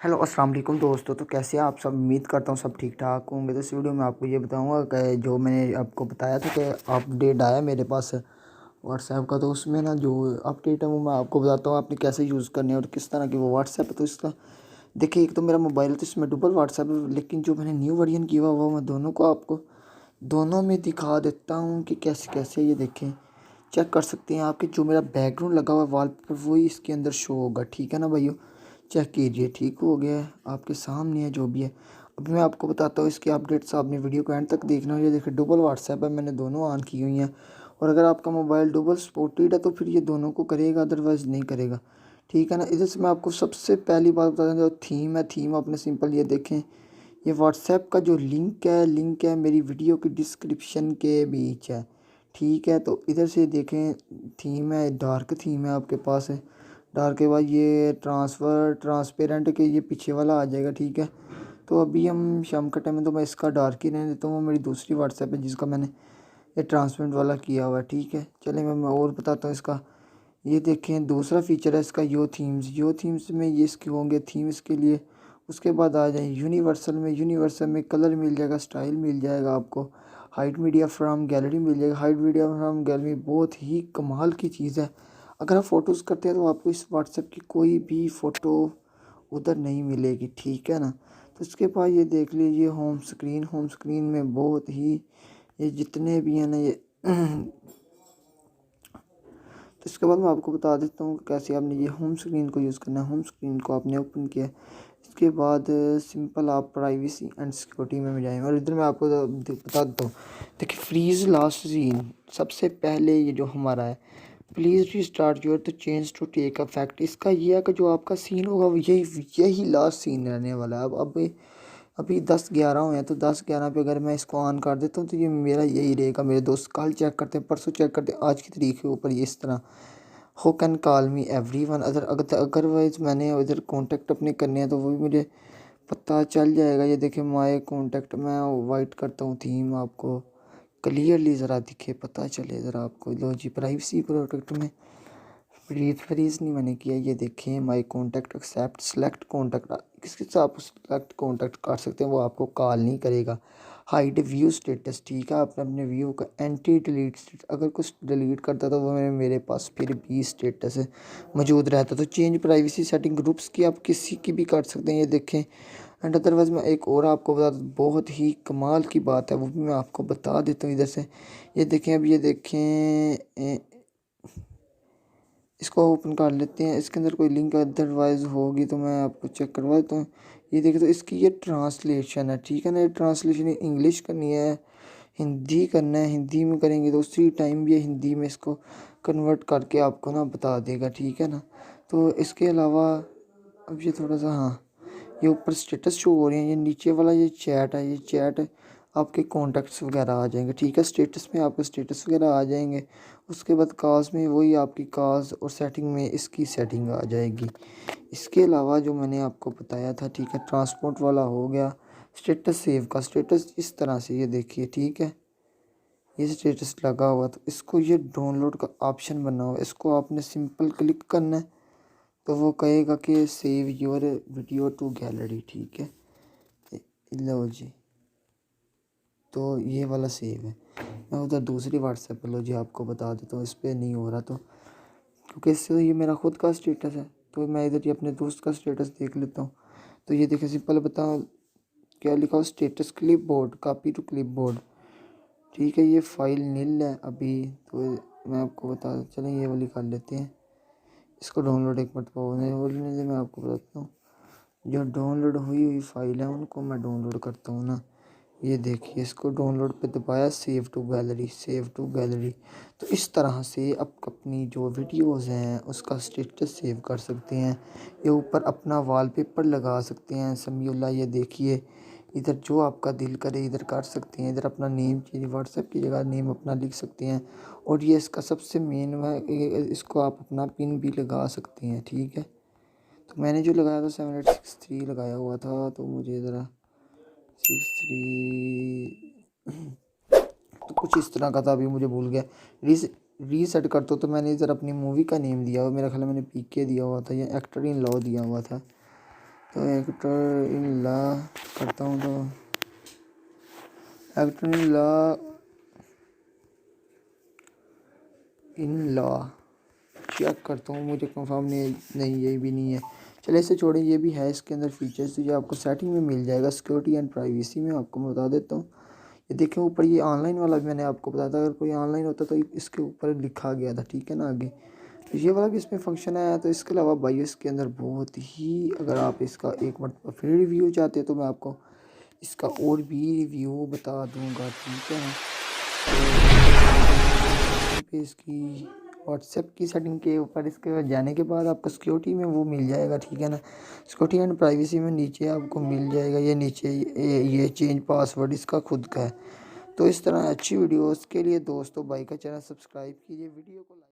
Hello अस्सलाम वालेकुम दोस्तों। तो कैसे हैं आप सब? उम्मीद करता हूँ सब ठीक ठाक होंगे। तो इस वीडियो में आपको ये बताऊंगा कि जो मैंने आपको बताया था कि अपडेट आया मेरे पास व्हाट्सएप का, तो उसमें ना जो अपडेट है वो मैं आपको बताता हूँ आपने कैसे यूज़ करनी है और किस तरह की वो व्हाट्सएप है। तो इसका देखिए, एक तो मेरा मोबाइल है तो इसमें डबल व्हाट्सएप है, लेकिन जो मैंने न्यू वर्जन किया हुआ वो मैं दोनों को आपको दोनों में दिखा देता हूँ कि कैसे कैसे। ये देखें, चेक कर सकते हैं आपके जो मेरा बैकग्राउंड लगा हुआ है वॉलपेपर वही इसके अंदर शो होगा। ठीक है ना भाइयों, चेक कीजिए। ठीक हो गया है, आपके सामने है जो भी है। अभी मैं आपको बताता हूँ इसकी अपडेट्स, आपने वीडियो को एंड तक देखना है। ये देखिए, डबल व्हाट्सएप है, मैंने दोनों ऑन की हुई हैं। और अगर आपका मोबाइल डबल सपोर्टेड है तो फिर ये दोनों को करेगा, अदरवाइज़ नहीं करेगा। ठीक है ना। इधर से मैं आपको सबसे पहली बात बता दूँ, जो थीम है, थीम अपने सिंपल ये देखें, ये व्हाट्सएप का जो लिंक है मेरी वीडियो की डिस्क्रिप्शन के बीच है। ठीक है, तो इधर से देखें, थीम है, डार्क थीम है आपके पास है। डार्क के बाद ये ट्रांसपेरेंट के ये पीछे वाला आ जाएगा। ठीक है, तो अभी हम शाम का टाइम है तो मैं इसका डार्क ही रहने देता हूँ। वो मेरी दूसरी व्हाट्सएप है जिसका मैंने ये ट्रांसपेरेंट वाला किया हुआ है। ठीक है, चलिए मैं और बताता हूँ इसका। ये देखें, दूसरा फीचर है इसका यो थीम्स में ये इसके होंगे थीम इसके लिए। उसके बाद आ जाए यूनिवर्सल में कलर मिल जाएगा, स्टाइल मिल जाएगा आपको, हाइड मीडिया फ्रॉम गैलरी मिल जाएगा। हाइड मीडिया फ्रॉम गैलरी बहुत ही कमाल की चीज़ है। अगर आप फ़ोटोज़ करते हैं तो आपको इस व्हाट्सएप की कोई भी फ़ोटो उधर नहीं मिलेगी। ठीक है ना। तो इसके बाद ये देख लीजिए होम स्क्रीन में बहुत ही ये जितने भी हैं ना ये तो इसके बाद मैं आपको बता देता हूँ कि कैसे आपने ये होम स्क्रीन को यूज़ करना है। होम स्क्रीन को आपने ओपन किया, इसके बाद सिंपल आप प्राइवेसी एंड सिक्योरिटी में जाएंगे और इधर मैं आपको बता देता हूँ। देखिए, फ्रीज लास्ट सीन सबसे पहले ये जो हमारा है, प्लीज़ रीस्टार्ट योर तो चेंज टू टेक अफेक्ट। इसका ये है कि जो आपका सीन होगा वो यही यही लास्ट सीन रहने वाला है। अब अभी 10-11 हुए हैं, तो 10-11 पे अगर मैं इसको ऑन कर देता हूँ तो ये मेरा यही रहेगा। मेरे दोस्त कल चेक करते हैं, परसों चेक करते हैं, आज की तारीख के ऊपर ये इस तरह हो can call me everyone. Otherwise मैंने इधर कॉन्टैक्ट अपने करने हैं तो वो भी मुझे पता चल जाएगा। ये देखें, माय कॉन्टैक्ट मैं वाइट करता हूँ थीम, आपको क्लियरली ज़रा दिखे, पता चले ज़रा आपको। लो जी, प्राइवेसी प्रोटेक्ट में फ्रीज नहीं मैंने किया। ये देखें, my contact except select contact, किसके साथ आप सेलेक्ट कॉन्टैक्ट कर सकते हैं, वो आपको कॉल नहीं करेगा। हाइड व्यू स्टेटस, ठीक है, आपने अपने व्यू का एंटी डिलीट स्टेटस, अगर कुछ डिलीट करता तो वो मेरे पास फिर भी स्टेटस मौजूद रहता। तो चेंज प्राइवेसी सेटिंग ग्रुप्स की आप किसी की भी कर सकते हैं। ये देखें, एंड अदरवाइज़ मैं एक और आपको बता दूँ, बहुत ही कमाल की बात है, वो भी मैं आपको बता देता हूँ इधर से। ये देखें, अब ये देखें, इसको ओपन कर लेते हैं। इसके अंदर कोई लिंक अदरवाइज़ होगी तो मैं आपको चेक करवा देता हूँ। ये देखिए, तो इसकी ये ट्रांसलेशन है। ठीक है ना, ये ट्रांसलेशन इंग्लिश करनी है, हिंदी करना है। हिंदी में करेंगे तो उसी टाइम भी हिंदी में इसको कन्वर्ट करके आपको ना बता देगा। ठीक है ना। तो इसके अलावा अब ये थोड़ा सा, हाँ, ये ऊपर स्टेटस शो हो रही है, ये नीचे वाला ये चैट है, ये चैट आपके कॉन्टैक्ट्स वगैरह आ जाएंगे। ठीक है, स्टेटस में आपके स्टेटस वगैरह आ जाएंगे। उसके बाद कॉल्स में वही आपकी कॉल्स और सेटिंग में इसकी सेटिंग आ जाएगी। इसके अलावा जो मैंने आपको बताया था, ठीक है, ट्रांसपोर्ट वाला हो गया। स्टेटस सेव का स्टेटस इस तरह से, ये देखिए, ठीक है, ये स्टेटस लगा हुआ, तो इसको ये डाउनलोड का ऑप्शन बना हुआ, इसको आपने सिंपल क्लिक करना है तो वो कहेगा कि save your video to gallery. ठीक है, लो जी, तो ये वाला सेव है। मैं उधर दूसरी व्हाट्सएप पे लो जी आपको बता देता हूँ, इस पर नहीं हो रहा तो, क्योंकि इससे ये मेरा खुद का स्टेटस है तो मैं इधर ही अपने दोस्त का स्टेटस देख लेता हूँ। तो ये देखिए, सिंपल बताओ क्या लिखा हो, status clipboard, copy to clipboard. ठीक है, ये फाइल नील है अभी, तो मैं आपको बता, चलें ये वाली कर लेते हैं। इसको डाउनलोड एक मरतबा होने से मैं आपको बताता हूँ। जो डाउनलोड हुई हुई फाइल है उनको मैं डाउनलोड करता हूँ ना। ये देखिए, इसको डाउनलोड पे दबाया, सेव टू गैलरी। तो इस तरह से आप अपनी जो वीडियोस हैं उसका स्टेटस सेव कर सकते हैं। ये ऊपर अपना वॉलपेपर लगा सकते हैं समीउल्लाह। ये देखिए, इधर जो आपका दिल करे इधर कर सकते हैं। इधर अपना नेम चेंज, व्हाट्सएप की जगह नेम अपना लिख सकते हैं। और ये इसका सबसे मेन है, इसको आप अपना पिन भी लगा सकते हैं। ठीक है, तो मैंने जो लगाया था 7863 लगाया हुआ था, तो मुझे ज़रा 63 तो कुछ इस तरह का था, अभी मुझे भूल गया। रीसेट कर तो मैंने इधर अपनी मूवी का नेम दिया हुआ, मेरा ख्याल है मैंने पीके दिया हुआ था या एक्टर इन लॉ दिया हुआ था। तो एक्टर इन लॉ करता हूँ, तो एक्टर इन लॉ चेक करता हूँ, मुझे कंफर्म नहीं ये भी नहीं है। चलिए इसे छोड़ें, ये भी है इसके अंदर फीचर्स जो आपको सेटिंग में मिल जाएगा। सिक्योरिटी एंड प्राइवेसी में आपको मैं बता देता हूँ। ये देखें ऊपर, ये ऑनलाइन वाला भी मैंने आपको बताया था, अगर कोई ऑनलाइन होता तो इसके ऊपर लिखा गया था, ठीक है ना आगे। तो ये वाला भी इसमें फंक्शन आया। तो इसके अलावा बायोस के अंदर बहुत ही, अगर आप इसका एक मरतबा फिर रिव्यू चाहते हैं तो मैं आपको इसका और भी रिव्यू बता दूंगा, ठीक है। पे इसकी व्हाट्सएप की सेटिंग के ऊपर इसके जाने के बाद आपको सिक्योरिटी में वो मिल जाएगा, ठीक है ना। सिक्योरिटी एंड प्राइवेसी में नीचे आपको मिल जाएगा, ये नीचे ये चेंज पासवर्ड इसका खुद का है। तो इस तरह अच्छी वीडियोस के लिए दोस्तों भाई का चैनल सब्सक्राइब कीजिए, वीडियो को लाइक